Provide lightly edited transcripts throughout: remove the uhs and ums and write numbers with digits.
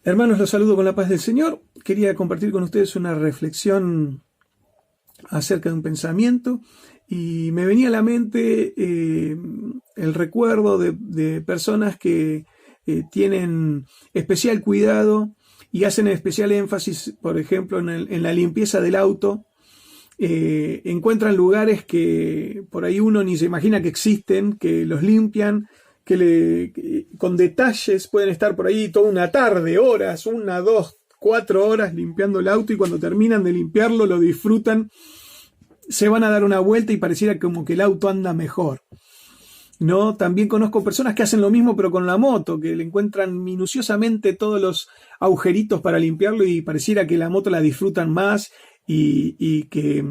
Hermanos, los saludo con la paz del Señor. Quería compartir con ustedes una reflexión acerca de un pensamiento y me venía a la mente el recuerdo de personas que tienen especial cuidado y hacen especial énfasis, por ejemplo, en la limpieza del auto. Encuentran lugares que por ahí uno ni se imagina que existen, que los limpian, con detalles pueden estar por ahí toda una tarde, horas, 1, 2, 4 horas limpiando el auto, y cuando terminan de limpiarlo lo disfrutan, se van a dar una vuelta y pareciera como que el auto anda mejor. ¿No? También conozco personas que hacen lo mismo pero con la moto, que le encuentran minuciosamente todos los agujeritos para limpiarlo y pareciera que la moto la disfrutan más y que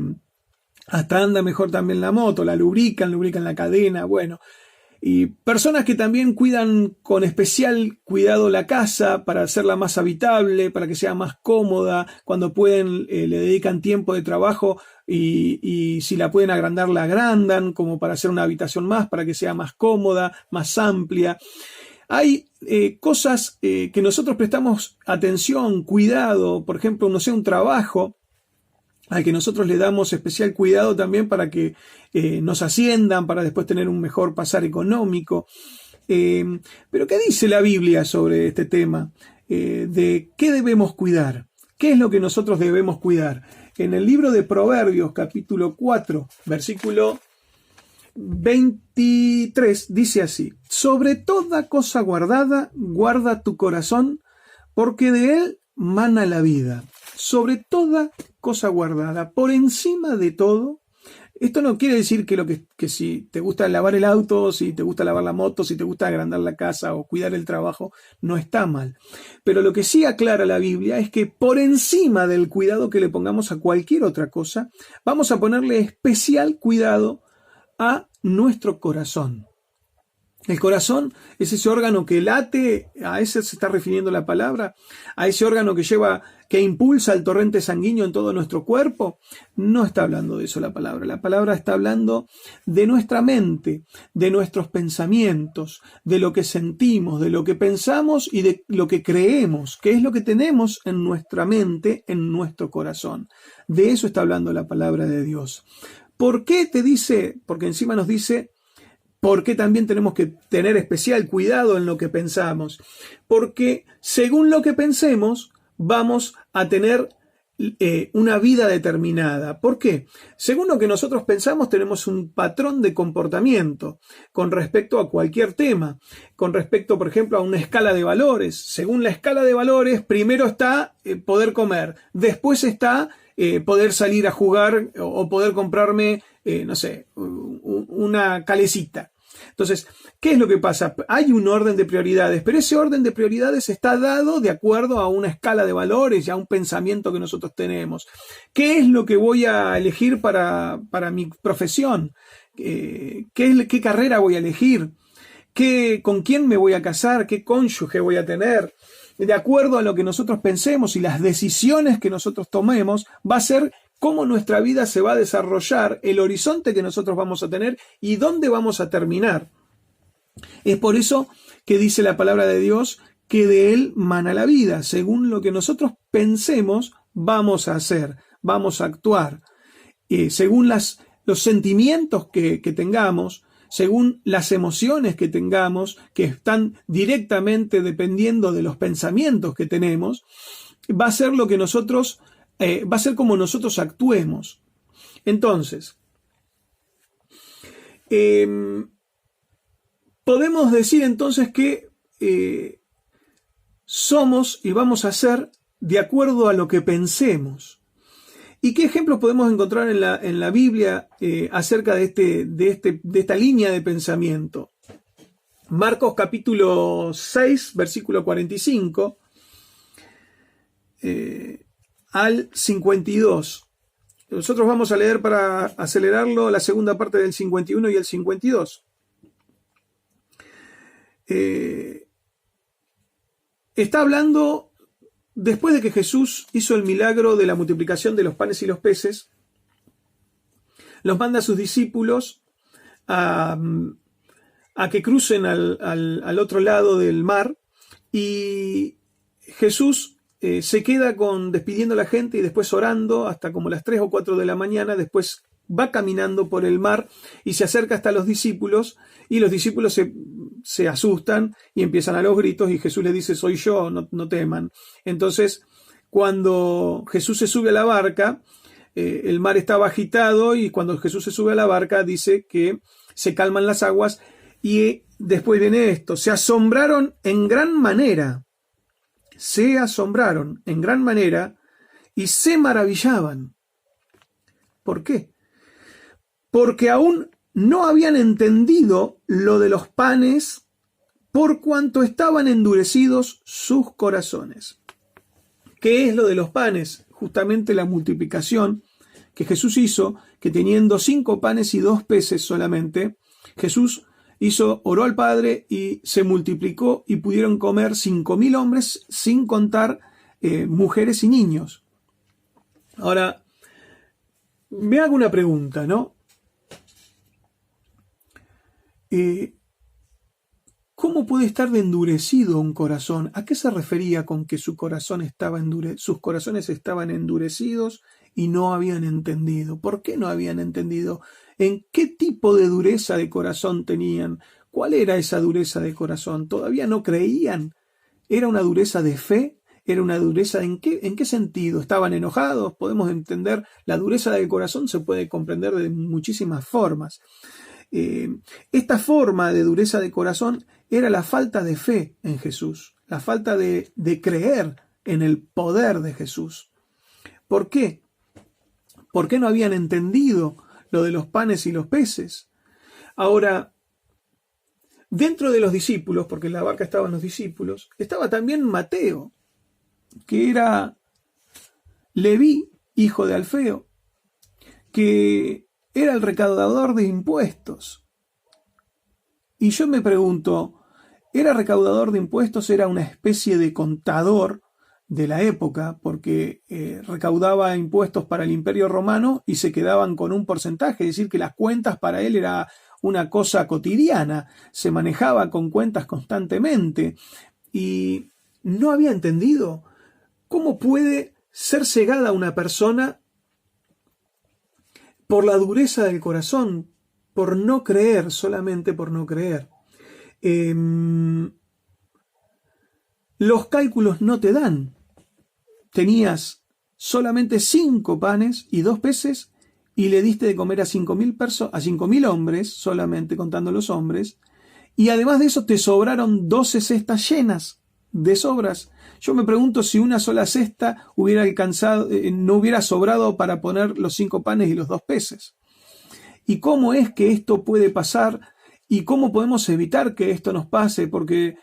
hasta anda mejor también la moto, la lubrican la cadena, bueno. Y personas que también cuidan con especial cuidado la casa para hacerla más habitable, para que sea más cómoda, cuando pueden le dedican tiempo de trabajo y si la pueden agrandar la agrandan como para hacer una habitación más, para que sea más cómoda, más amplia. Hay cosas que nosotros prestamos atención, cuidado, por ejemplo, no sé, un trabajo al que nosotros le damos especial cuidado también para que nos asciendan, para después tener un mejor pasar económico. Pero ¿qué dice la Biblia sobre este tema? De qué debemos cuidar. ¿Qué es lo que nosotros debemos cuidar? En el libro de Proverbios, capítulo 4, versículo 23, dice así: sobre toda cosa guardada, guarda tu corazón, porque de él mana la vida. Sobre toda cosa guardada, por encima de todo. Esto no quiere decir que si te gusta lavar el auto, si te gusta lavar la moto, si te gusta agrandar la casa o cuidar el trabajo, no está mal. Pero lo que sí aclara la Biblia es que por encima del cuidado que le pongamos a cualquier otra cosa, vamos a ponerle especial cuidado a nuestro corazón. El corazón es ese órgano que late, a ese se está refiriendo la palabra, a ese órgano que impulsa el torrente sanguíneo en todo nuestro cuerpo. No está hablando de eso la palabra. La palabra está hablando de nuestra mente, de nuestros pensamientos, de lo que sentimos, de lo que pensamos y de lo que creemos, que es lo que tenemos en nuestra mente, en nuestro corazón. De eso está hablando la palabra de Dios. ¿Por qué te dice? Porque encima nos dice ¿por qué también tenemos que tener especial cuidado en lo que pensamos? Porque según lo que pensemos, vamos a tener una vida determinada. ¿Por qué? Según lo que nosotros pensamos, tenemos un patrón de comportamiento con respecto a cualquier tema. Con respecto, por ejemplo, a una escala de valores. Según la escala de valores, primero está poder comer. Después está poder salir a jugar o poder comprarme, no sé, una calecita. Entonces, ¿qué es lo que pasa? Hay un orden de prioridades, pero ese orden de prioridades está dado de acuerdo a una escala de valores y a un pensamiento que nosotros tenemos. ¿Qué es lo que voy a elegir para mi profesión? ¿Qué carrera voy a elegir? ¿Con quién me voy a casar? ¿Qué cónyuge voy a tener? De acuerdo a lo que nosotros pensemos y las decisiones que nosotros tomemos, va a ser cómo nuestra vida se va a desarrollar, el horizonte que nosotros vamos a tener y dónde vamos a terminar. Es por eso que dice la palabra de Dios que de él mana la vida. Según lo que nosotros pensemos, vamos a hacer, vamos a actuar. Según los sentimientos que tengamos, según las emociones que tengamos, que están directamente dependiendo de los pensamientos que tenemos, va a ser lo que nosotros, va a ser como nosotros actuemos. Entonces, podemos decir entonces que somos y vamos a ser de acuerdo a lo que pensemos. ¿Y qué ejemplos podemos encontrar en la Biblia acerca de esta línea de pensamiento? Marcos capítulo 6, versículo 45 al 52. Nosotros vamos a leer, para acelerarlo, la segunda parte del 51 y el 52. Está hablando después de que Jesús hizo el milagro de la multiplicación de los panes y los peces. Los manda a sus discípulos a que crucen al otro lado del mar, y Jesús se queda despidiendo a la gente y después orando hasta como las 3 o 4 de la mañana, después va caminando por el mar y se acerca hasta los discípulos, y los discípulos se asustan y empiezan a los gritos, y Jesús les dice: soy yo, no teman. Entonces, cuando Jesús se sube a la barca, el mar estaba agitado, y cuando Jesús se sube a la barca dice que se calman las aguas, y después viene esto: se asombraron en gran manera y se maravillaban. ¿Por qué? Porque aún no habían entendido lo de los panes, por cuanto estaban endurecidos sus corazones. ¿Qué es lo de los panes? Justamente la multiplicación que Jesús hizo, que teniendo 5 panes y 2 peces solamente, Jesús oró al Padre y se multiplicó, y pudieron comer 5.000 hombres, sin contar mujeres y niños. Ahora, me hago una pregunta, ¿no? ¿Cómo puede estar de endurecido un corazón? ¿A qué se refería con que sus corazones estaban endurecidos y no habían entendido? ¿Por qué no habían entendido? ¿En qué tipo de dureza de corazón tenían? ¿Cuál era esa dureza de corazón? ¿Todavía no creían? ¿Era una dureza de fe? ¿Era una dureza en qué sentido? ¿Estaban enojados? Podemos entender, la dureza del corazón se puede comprender de muchísimas formas. Esta forma de dureza de corazón era la falta de fe en Jesús, la falta de creer en el poder de Jesús. ¿Por qué? ¿Por qué no habían entendido lo de los panes y los peces? Ahora, dentro de los discípulos, porque en la barca estaban los discípulos, estaba también Mateo, que era Leví, hijo de Alfeo, que era el recaudador de impuestos. Y yo me pregunto, ¿era recaudador de impuestos? ¿Era una especie de contador de la época? Porque recaudaba impuestos para el Imperio Romano y se quedaban con un porcentaje, es decir, que las cuentas para él era una cosa cotidiana, se manejaba con cuentas constantemente, y no había entendido cómo puede ser cegada una persona por la dureza del corazón, por no creer, solamente por no creer. Los cálculos no te dan. Tenías solamente 5 panes y 2 peces, y le diste de comer a 5.000 hombres, solamente contando los hombres, y además de eso te sobraron 12 cestas llenas de sobras. Yo me pregunto si una sola cesta hubiera alcanzado, no hubiera sobrado para poner los 5 panes y los 2 peces. ¿Y cómo es que esto puede pasar? ¿Y cómo podemos evitar que esto nos pase? Porque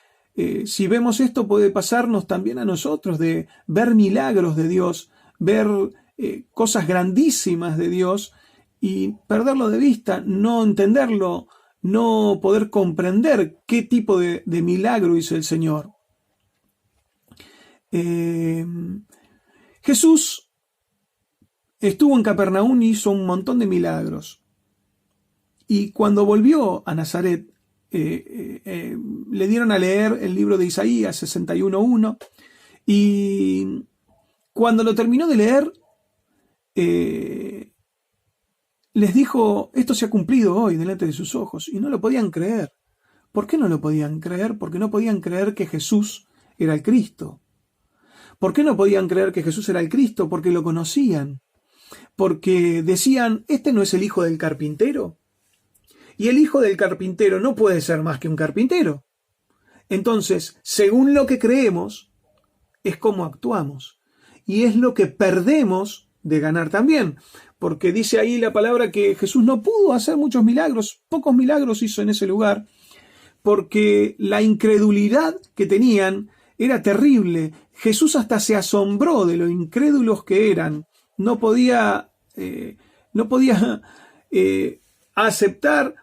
si vemos esto, puede pasarnos también a nosotros, de ver milagros de Dios, ver cosas grandísimas de Dios, y perderlo de vista, no entenderlo, no poder comprender qué tipo de milagro hizo el Señor. Jesús estuvo en Capernaum y hizo un montón de milagros. Y cuando volvió a Nazaret, le dieron a leer el libro de Isaías 61:1, y cuando lo terminó de leer, les dijo: esto se ha cumplido hoy delante de sus ojos, y no lo podían creer. ¿Por qué no lo podían creer? Porque no podían creer que Jesús era el Cristo. ¿Por qué no podían creer que Jesús era el Cristo? Porque lo conocían. Porque decían: ¿este no es el hijo del carpintero? Y el hijo del carpintero no puede ser más que un carpintero. Entonces, según lo que creemos, es como actuamos. Y es lo que perdemos de ganar también. Porque dice ahí la palabra que Jesús no pudo hacer muchos milagros, pocos milagros hizo en ese lugar, porque la incredulidad que tenían era terrible. Jesús hasta se asombró de lo incrédulos que eran. No podía aceptar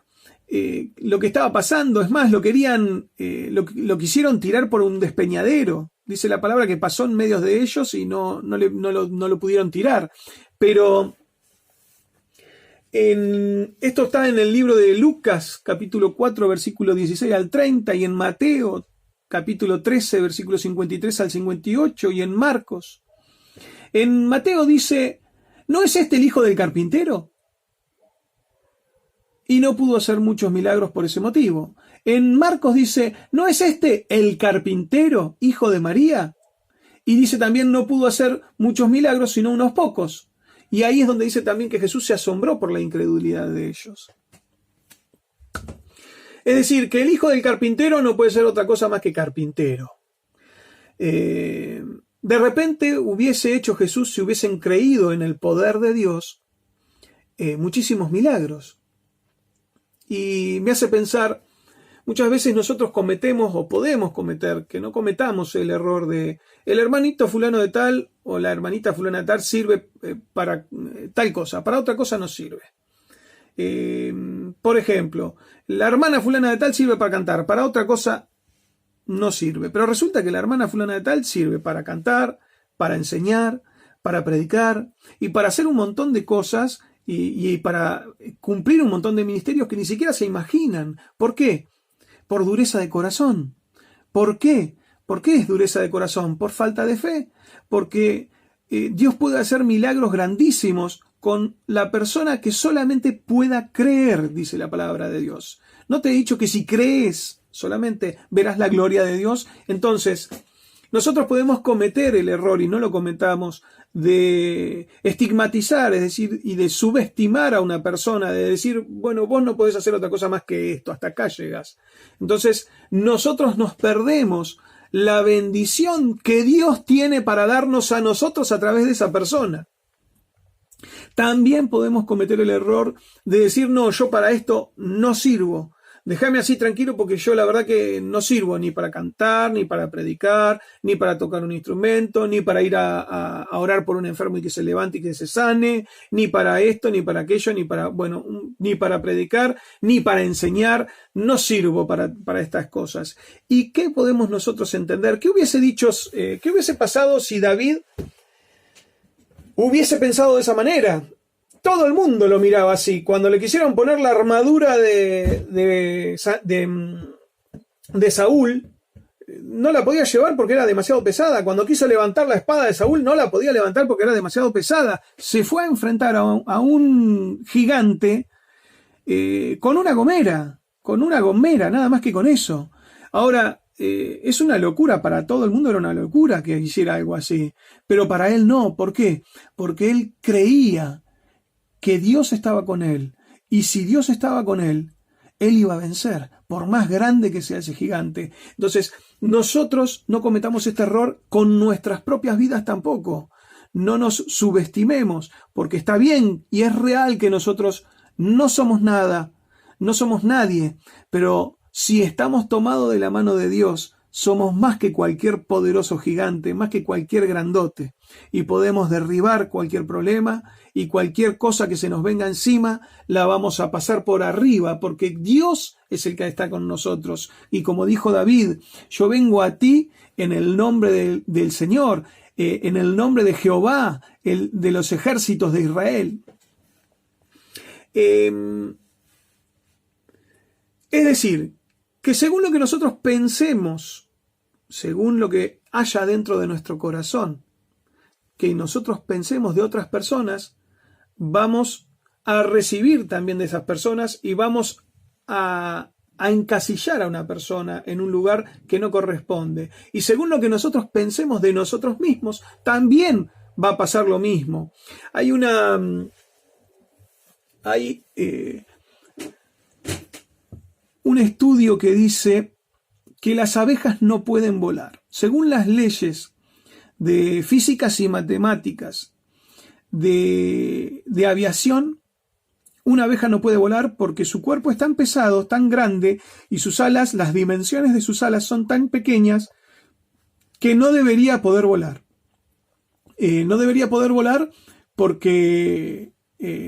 lo que estaba pasando. Es más, lo quisieron tirar por un despeñadero. Dice la palabra que pasó en medio de ellos y no lo pudieron tirar. Pero esto está en el libro de Lucas, capítulo 4, versículo 16 al 30, y en Mateo capítulo 13, versículos 53 al 58, y en Marcos. En Mateo dice, ¿no es este el hijo del carpintero? Y no pudo hacer muchos milagros por ese motivo. En Marcos dice, ¿no es este el carpintero, hijo de María? Y dice también, no pudo hacer muchos milagros, sino unos pocos. Y ahí es donde dice también que Jesús se asombró por la incredulidad de ellos. Es decir, que el hijo del carpintero no puede ser otra cosa más que carpintero. De repente hubiese hecho Jesús, si hubiesen creído en el poder de Dios, muchísimos milagros. Y me hace pensar, muchas veces nosotros cometemos o podemos cometer, que no cometamos el error de el hermanito fulano de tal o la hermanita fulana de tal sirve para tal cosa, para otra cosa no sirve. Por ejemplo, la hermana fulana de tal sirve para cantar, para otra cosa no sirve. Pero resulta que la hermana fulana de tal sirve para cantar, para enseñar, para predicar y para hacer un montón de cosas y para cumplir un montón de ministerios que ni siquiera se imaginan. ¿Por qué? Por dureza de corazón. ¿Por qué? ¿Por qué es dureza de corazón? Por falta de fe. Porque Dios puede hacer milagros grandísimos con la persona que solamente pueda creer, dice la palabra de Dios. ¿No te he dicho que si crees solamente verás la gloria de Dios? Entonces, nosotros podemos cometer el error, y no lo cometamos, de estigmatizar, es decir, y de subestimar a una persona, de decir, bueno, vos no podés hacer otra cosa más que esto, hasta acá llegas. Entonces, nosotros nos perdemos la bendición que Dios tiene para darnos a nosotros a través de esa persona. También podemos cometer el error de decir, no, yo para esto no sirvo. Déjame así tranquilo porque yo la verdad que no sirvo ni para cantar, ni para predicar, ni para tocar un instrumento, ni para ir a orar por un enfermo y que se levante y que se sane, ni para esto, ni para aquello, ni para predicar, ni para enseñar. No sirvo para estas cosas. ¿Y qué podemos nosotros entender? ¿Qué hubiese pasado si David hubiese pensado de esa manera? Todo el mundo lo miraba así. Cuando le quisieron poner la armadura de Saúl, no la podía llevar porque era demasiado pesada. Cuando quiso levantar la espada de Saúl, no la podía levantar porque era demasiado pesada. Se fue a enfrentar a un gigante con una gomera, nada más que con eso. Ahora, es una locura, para todo el mundo era una locura que hiciera algo así, pero para él no. ¿Por qué? Porque él creía que Dios estaba con él, y si Dios estaba con él, él iba a vencer, por más grande que sea ese gigante. Entonces, nosotros no cometamos este error con nuestras propias vidas tampoco. No nos subestimemos, porque está bien y es real que nosotros no somos nada, no somos nadie, pero si estamos tomados de la mano de Dios, somos más que cualquier poderoso gigante, más que cualquier grandote, y podemos derribar cualquier problema y cualquier cosa que se nos venga encima, la vamos a pasar por arriba, porque Dios es el que está con nosotros. Y como dijo David, yo vengo a ti en el nombre del Señor, en el nombre de Jehová, de los ejércitos de Israel. Es decir, que según lo que nosotros pensemos, según lo que haya dentro de nuestro corazón, que nosotros pensemos de otras personas, vamos a recibir también de esas personas y vamos a encasillar a una persona en un lugar que no corresponde. Y según lo que nosotros pensemos de nosotros mismos, también va a pasar lo mismo. Hay un estudio que dice que las abejas no pueden volar. Según las leyes de físicas y matemáticas de aviación, una abeja no puede volar porque su cuerpo es tan pesado, tan grande, y sus alas, las dimensiones de sus alas son tan pequeñas que no debería poder volar. No debería poder volar porque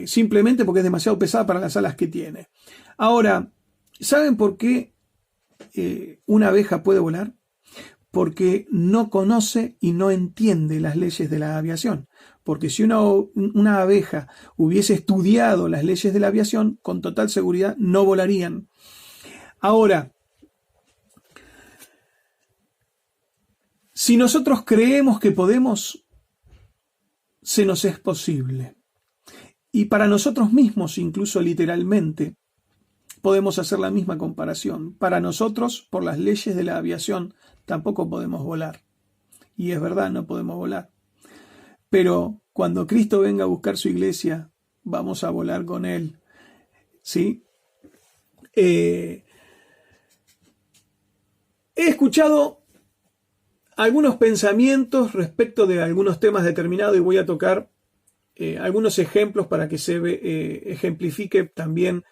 simplemente porque es demasiado pesada para las alas que tiene. Ahora, ¿saben por qué una abeja puede volar? Porque no conoce y no entiende las leyes de la aviación. Porque si una abeja hubiese estudiado las leyes de la aviación, con total seguridad no volarían. Ahora, Si nosotros creemos que podemos, se nos es posible. Y para nosotros mismos, incluso literalmente, podemos hacer la misma comparación. Para nosotros, por las leyes de la aviación, tampoco podemos volar. Y es verdad, no podemos volar. Pero cuando Cristo venga a buscar su iglesia, vamos a volar con Él. ¿Sí? He escuchado algunos pensamientos respecto de algunos temas determinados y voy a tocar algunos ejemplos para que se ejemplifique también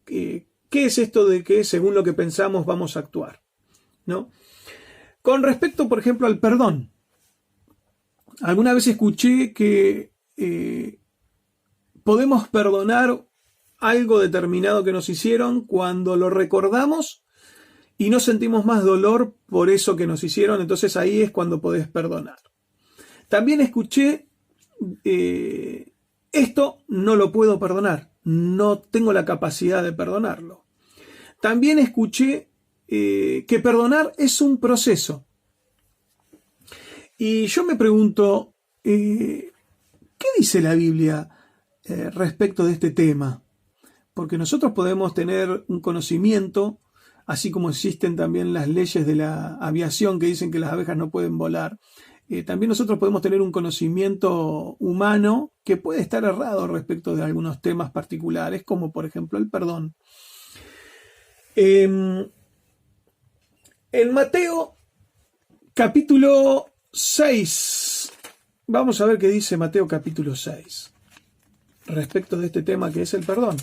qué es esto de que según lo que pensamos vamos a actuar, ¿no? Con respecto, por ejemplo, al perdón. Alguna vez escuché que podemos perdonar algo determinado que nos hicieron cuando lo recordamos y no sentimos más dolor por eso que nos hicieron, entonces ahí es cuando podés perdonar. También escuché, esto no lo puedo perdonar, no tengo la capacidad de perdonarlo. También escuché que perdonar es un proceso. Y yo me pregunto, ¿qué dice la Biblia respecto de este tema? Porque nosotros podemos tener un conocimiento, así como existen también las leyes de la aviación que dicen que las abejas no pueden volar. También nosotros podemos tener un conocimiento humano que puede estar errado respecto de algunos temas particulares, como por ejemplo el perdón. En Mateo capítulo 6, vamos a ver qué dice Mateo capítulo 6 respecto de este tema que es el perdón.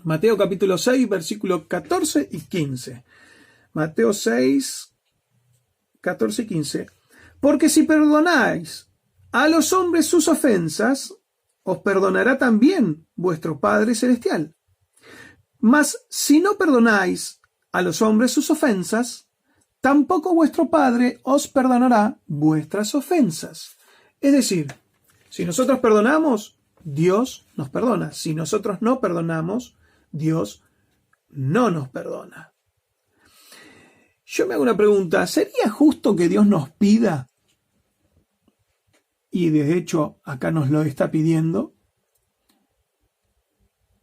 Mateo capítulo 6, versículos 14 y 15. Mateo 6, 14 y 15. Porque si perdonáis a los hombres sus ofensas, os perdonará también vuestro Padre Celestial. Mas si no perdonáis a los hombres sus ofensas, tampoco vuestro Padre os perdonará vuestras ofensas. Es decir, si nosotros perdonamos, Dios nos perdona. Si nosotros no perdonamos, Dios no nos perdona. Yo me hago una pregunta, ¿sería justo que Dios nos pida? Y de hecho acá nos lo está pidiendo,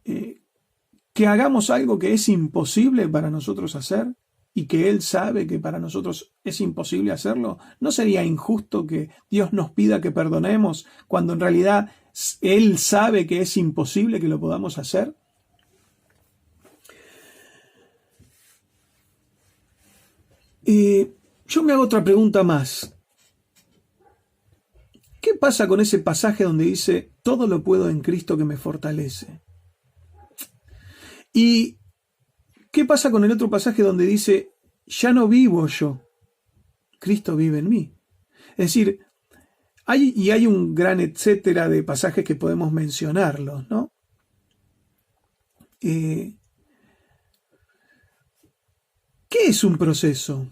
que hagamos algo que es imposible para nosotros hacer y que Él sabe que para nosotros es imposible hacerlo. ¿No sería injusto que Dios nos pida que perdonemos cuando en realidad Él sabe que es imposible que lo podamos hacer? Yo me hago otra pregunta más. ¿Qué pasa con ese pasaje donde dice, todo lo puedo en Cristo que me fortalece? ¿Y qué pasa con el otro pasaje donde dice, ya no vivo yo, Cristo vive en mí? Es decir, hay un gran etcétera de pasajes que podemos mencionarlos, ¿no? ¿Qué es un proceso?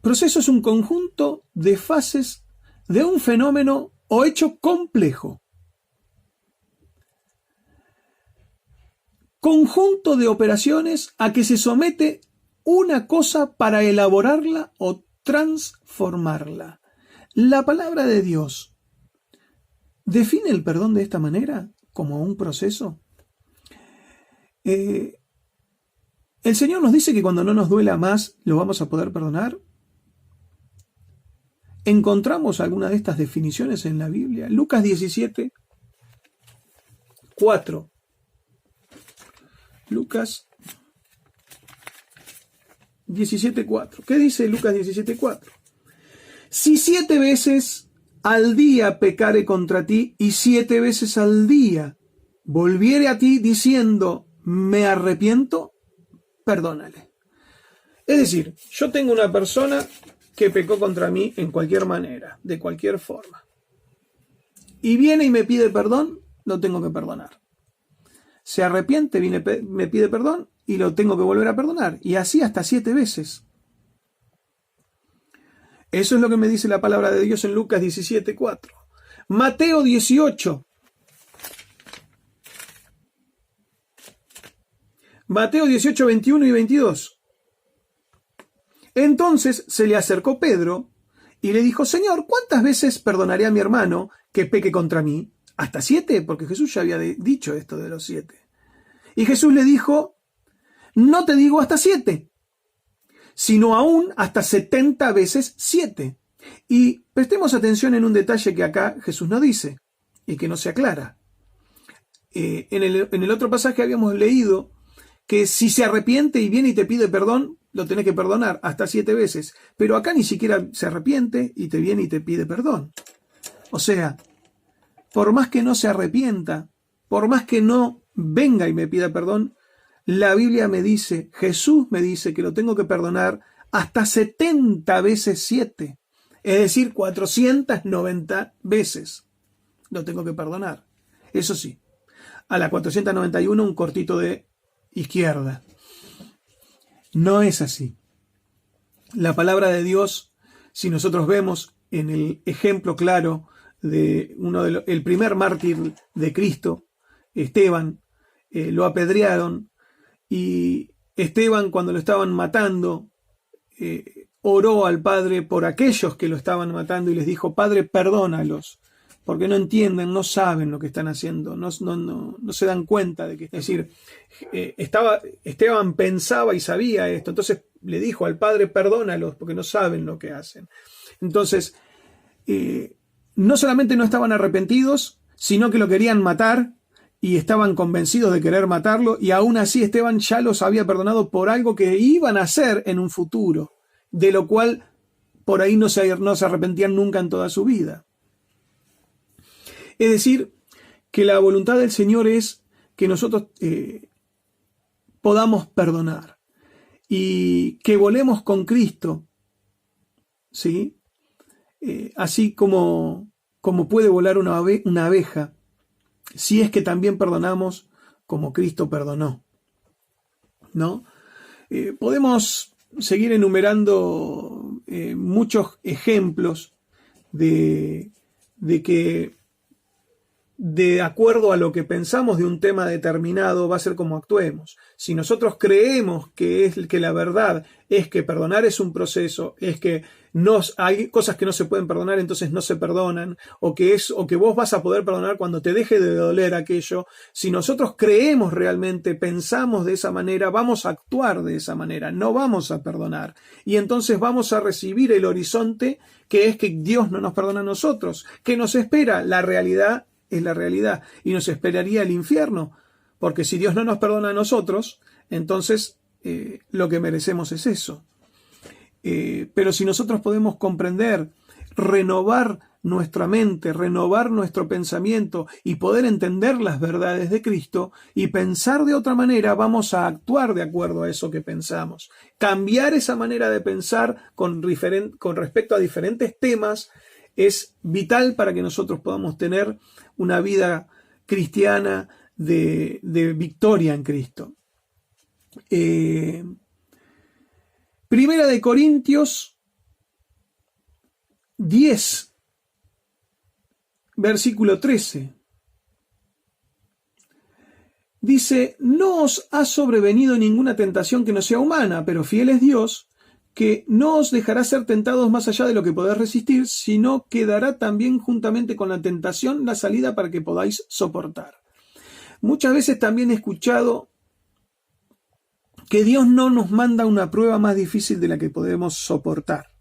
Proceso es un conjunto de fases de un fenómeno o hecho complejo. Conjunto de operaciones a que se somete una cosa para elaborarla o transformarla. La palabra de Dios define el perdón de esta manera, como un proceso. El Señor nos dice que cuando no nos duela más, lo vamos a poder perdonar. ¿Encontramos alguna de estas definiciones en la Biblia? Lucas 17, 4. Lucas 17:4. ¿Qué dice Lucas 17:4? Si 7 veces al día pecare contra ti y 7 veces al día volviere a ti diciendo me arrepiento, perdónale. Es decir, yo tengo una persona que pecó contra mí en cualquier manera, de cualquier forma, y viene y me pide perdón, lo tengo que perdonar. Se arrepiente, me pide perdón y lo tengo que volver a perdonar. Y así hasta 7 veces. Eso es lo que me dice la palabra de Dios en Lucas 17:4. Mateo 18. Mateo 18, 21 y 22. Entonces se le acercó Pedro y le dijo: Señor, ¿cuántas veces perdonaré a mi hermano que peque contra mí? ¿Hasta 7? Porque Jesús ya había dicho esto de los 7. Y Jesús le dijo: no te digo hasta 7, sino aún hasta 70 veces 7. Y prestemos atención en un detalle que acá Jesús no dice y que no se aclara. En el otro pasaje habíamos leído que si se arrepiente y viene y te pide perdón, lo tenés que perdonar hasta 7 veces. Pero acá ni siquiera se arrepiente y te viene y te pide perdón. O sea, por más que no se arrepienta, por más que no venga y me pida perdón, la Biblia me dice, Jesús me dice que lo tengo que perdonar hasta 70 veces 7. Es decir, 490 veces lo tengo que perdonar. Eso sí, a la 491 un cortito de izquierda. No es así. La palabra de Dios, si nosotros vemos en el ejemplo claro de el primer mártir de Cristo, Esteban, lo apedrearon, y Esteban, cuando lo estaban matando, oró al Padre por aquellos que lo estaban matando y les dijo: Padre, perdónalos, porque no entienden, no saben lo que están haciendo, no se dan cuenta de que... Es decir, Esteban pensaba y sabía esto, entonces le dijo al Padre: perdónalos, porque no saben lo que hacen. Entonces, no solamente no estaban arrepentidos, sino que lo querían matar y estaban convencidos de querer matarlo, y aún así Esteban ya los había perdonado por algo que iban a hacer en un futuro, de lo cual por ahí no se arrepentían nunca en toda su vida. Es decir, que la voluntad del Señor es que nosotros podamos perdonar y que volemos con Cristo, ¿sí? Así como puede volar una abeja, si es que también perdonamos como Cristo perdonó, ¿no? Podemos seguir enumerando muchos ejemplos de que de acuerdo a lo que pensamos de un tema determinado va a ser como actuemos. Si nosotros creemos que la verdad es que perdonar es un proceso, es que hay cosas que no se pueden perdonar, entonces no se perdonan, o que vos vas a poder perdonar cuando te deje de doler aquello. Si nosotros creemos realmente, pensamos de esa manera, vamos a actuar de esa manera, no vamos a perdonar. Y entonces vamos a recibir el horizonte que es que Dios no nos perdona a nosotros. ¿Qué nos espera? La realidad es la realidad, y nos esperaría el infierno, porque si Dios no nos perdona a nosotros, entonces lo que merecemos es eso. Pero si nosotros podemos comprender, renovar nuestra mente, renovar nuestro pensamiento y poder entender las verdades de Cristo y pensar de otra manera, vamos a actuar de acuerdo a eso que pensamos. Cambiar esa manera de pensar con respecto a diferentes temas es vital para que nosotros podamos tener una vida cristiana de victoria en Cristo. Primera de Corintios 10, versículo 13. Dice: no os ha sobrevenido ninguna tentación que no sea humana, pero fiel es Dios, que no os dejará ser tentados más allá de lo que podéis resistir, sino que dará también juntamente con la tentación la salida para que podáis soportar. Muchas veces también he escuchado que Dios no nos manda una prueba más difícil de la que podemos soportar.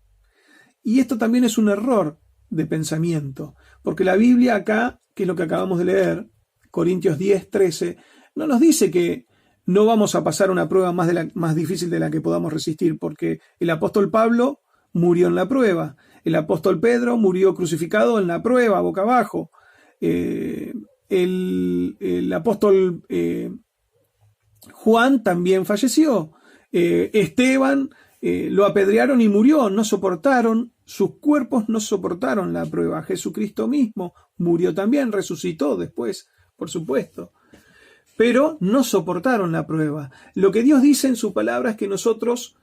Y esto también es un error de pensamiento, porque la Biblia acá, que es lo que acabamos de leer, Corintios 10, 13, no nos dice que no vamos a pasar una prueba más difícil de la que podamos resistir, porque el apóstol Pablo murió en la prueba, el apóstol Pedro murió crucificado en la prueba, boca abajo, el apóstol Juan también falleció, Esteban lo apedrearon y murió, no soportaron, sus cuerpos no soportaron la prueba. Jesucristo mismo murió también, resucitó después, por supuesto, pero no soportaron la prueba. Lo que Dios dice en su palabra es que nosotros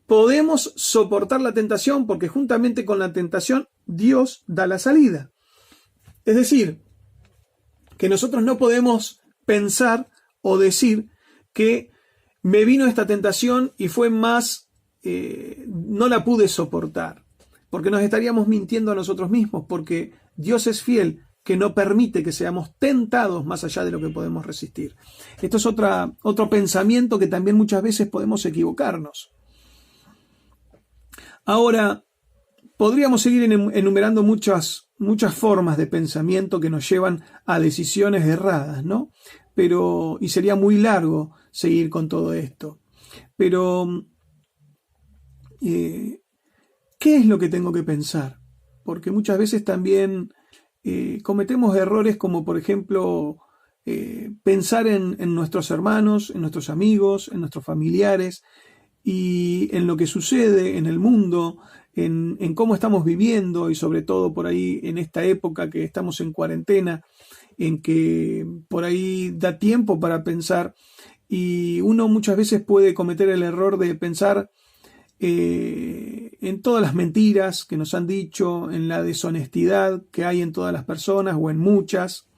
podemos soportar la tentación, porque juntamente con la tentación Dios da la salida. Es decir, que nosotros no podemos pensar o decir que me vino esta tentación y fue más no la pude soportar, porque nos estaríamos mintiendo a nosotros mismos, porque Dios es fiel, que no permite que seamos tentados más allá de lo que podemos resistir. Esto es otro pensamiento que también muchas veces podemos equivocarnos. Ahora, podríamos seguir enumerando muchas formas de pensamiento que nos llevan a decisiones erradas, ¿no? Y sería muy largo seguir con todo esto. Pero, ¿qué es lo que tengo que pensar? Porque muchas veces también cometemos errores como, por ejemplo, pensar en nuestros hermanos, en nuestros amigos, en nuestros familiares y en lo que sucede en el mundo, en cómo estamos viviendo y sobre todo por ahí en esta época que estamos en cuarentena, en que por ahí da tiempo para pensar y uno muchas veces puede cometer el error de pensar en todas las mentiras que nos han dicho, en la deshonestidad que hay en todas las personas o en muchas,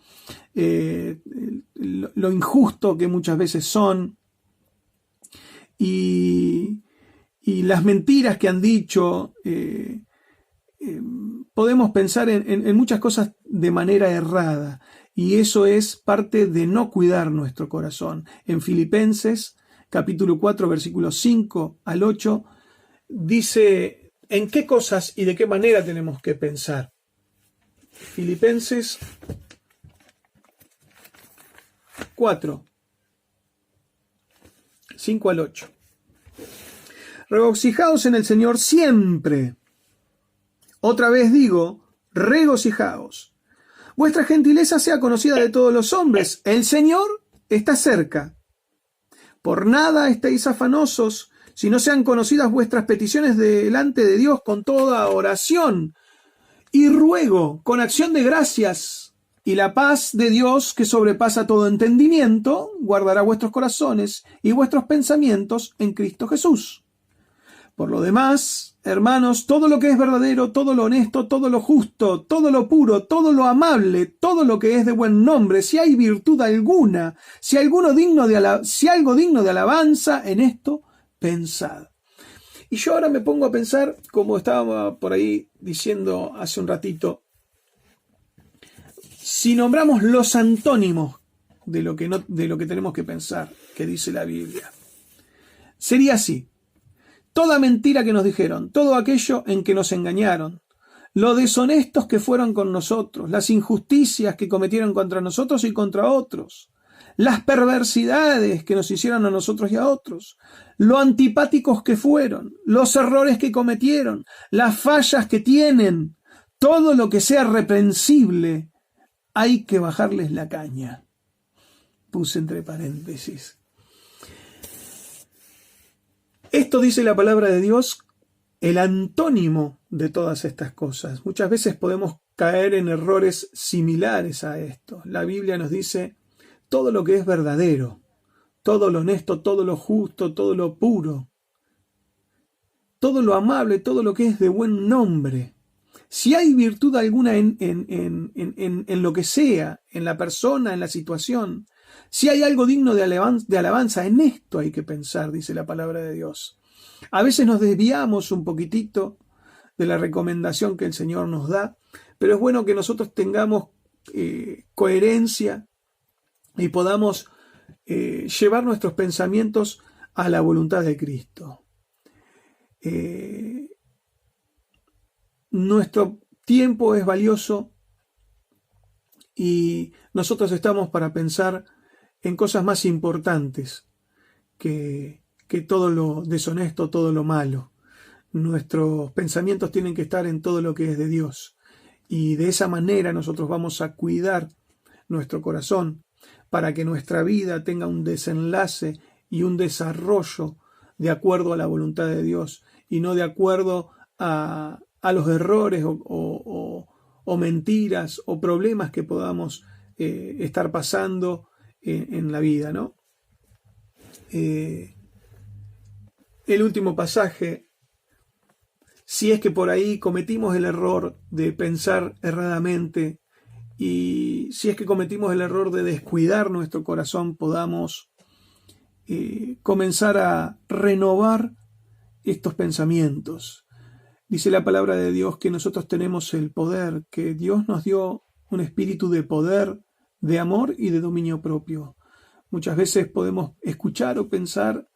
lo injusto que muchas veces son y las mentiras que han dicho. Podemos pensar en muchas cosas de manera errada y eso es parte de no cuidar nuestro corazón. En Filipenses capítulo 4 versículos 5 al 8 dice en qué cosas y de qué manera tenemos que pensar. Filipenses 4, 5 al 8. Regocijaos en el Señor siempre. Otra vez digo, regocijaos. Vuestra gentileza sea conocida de todos los hombres. El Señor está cerca. Por nada estéis afanosos, si no sean conocidas vuestras peticiones delante de Dios con toda oración y ruego, con acción de gracias. Y la paz de Dios, que sobrepasa todo entendimiento, guardará vuestros corazones y vuestros pensamientos en Cristo Jesús. Por lo demás, hermanos, todo lo que es verdadero, todo lo honesto, todo lo justo, todo lo puro, todo lo amable, todo lo que es de buen nombre, si hay virtud alguna, si algo digno de alabanza, en esto pensad. Y yo ahora me pongo a pensar, como estaba por ahí diciendo hace un ratito, si nombramos los antónimos de lo que tenemos que pensar, que dice la Biblia, sería así. Toda mentira que nos dijeron, todo aquello en que nos engañaron, lo deshonestos que fueron con nosotros, las injusticias que cometieron contra nosotros y contra otros, las perversidades que nos hicieron a nosotros y a otros, lo antipáticos que fueron, los errores que cometieron, las fallas que tienen, todo lo que sea reprensible, hay que bajarles la caña. Puse entre paréntesis. Esto dice la palabra de Dios, el antónimo de todas estas cosas. Muchas veces podemos caer en errores similares a esto. La Biblia nos dice todo lo que es verdadero, todo lo honesto, todo lo justo, todo lo puro, todo lo amable, todo lo que es de buen nombre. Si hay virtud alguna en lo que sea, en la persona, en la situación, si hay algo digno de alabanza, en esto hay que pensar, dice la palabra de Dios. A veces nos desviamos un poquitito de la recomendación que el Señor nos da, pero es bueno que nosotros tengamos coherencia y podamos llevar nuestros pensamientos a la voluntad de Cristo. Nuestro tiempo es valioso y nosotros estamos para pensar en cosas más importantes que todo lo deshonesto, todo lo malo. Nuestros pensamientos tienen que estar en todo lo que es de Dios. Y de esa manera nosotros vamos a cuidar nuestro corazón para que nuestra vida tenga un desenlace y un desarrollo de acuerdo a la voluntad de Dios y no de acuerdo a los errores o mentiras o problemas que podamos estar pasando en la vida, ¿no? El último pasaje, si es que por ahí cometimos el error de pensar erradamente y si es que cometimos el error de descuidar nuestro corazón, podamos comenzar a renovar estos pensamientos. Dice la palabra de Dios que nosotros tenemos el poder, que Dios nos dio un espíritu de poder, de amor y de dominio propio. Muchas veces podemos escuchar o pensar,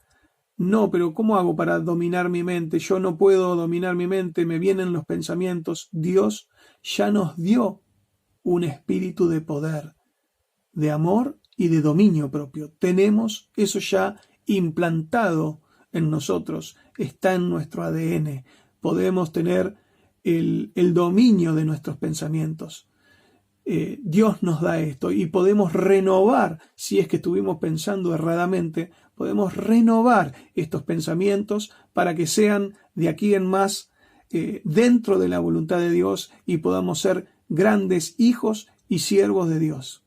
no, pero ¿cómo hago para dominar mi mente? Yo no puedo dominar mi mente, me vienen los pensamientos. Dios ya nos dio un espíritu de poder, de amor y de dominio propio. Tenemos eso ya implantado en nosotros, está en nuestro ADN. Podemos tener el dominio de nuestros pensamientos. Dios nos da esto y podemos renovar, si es que estuvimos pensando erradamente, podemos renovar estos pensamientos para que sean de aquí en más dentro de la voluntad de Dios y podamos ser grandes hijos y siervos de Dios.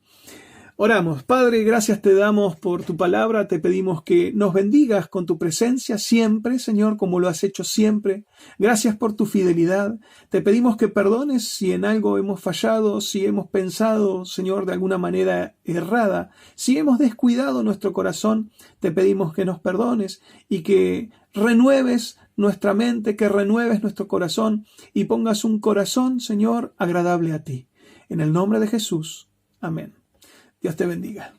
Oramos. Padre, gracias te damos por tu palabra, te pedimos que nos bendigas con tu presencia siempre, Señor, como lo has hecho siempre. Gracias por tu fidelidad. Te pedimos que perdones si en algo hemos fallado, si hemos pensado, Señor, de alguna manera errada, si hemos descuidado nuestro corazón, te pedimos que nos perdones y que renueves nuestra mente, que renueves nuestro corazón y pongas un corazón, Señor, agradable a ti. En el nombre de Jesús. Amén. Dios te bendiga.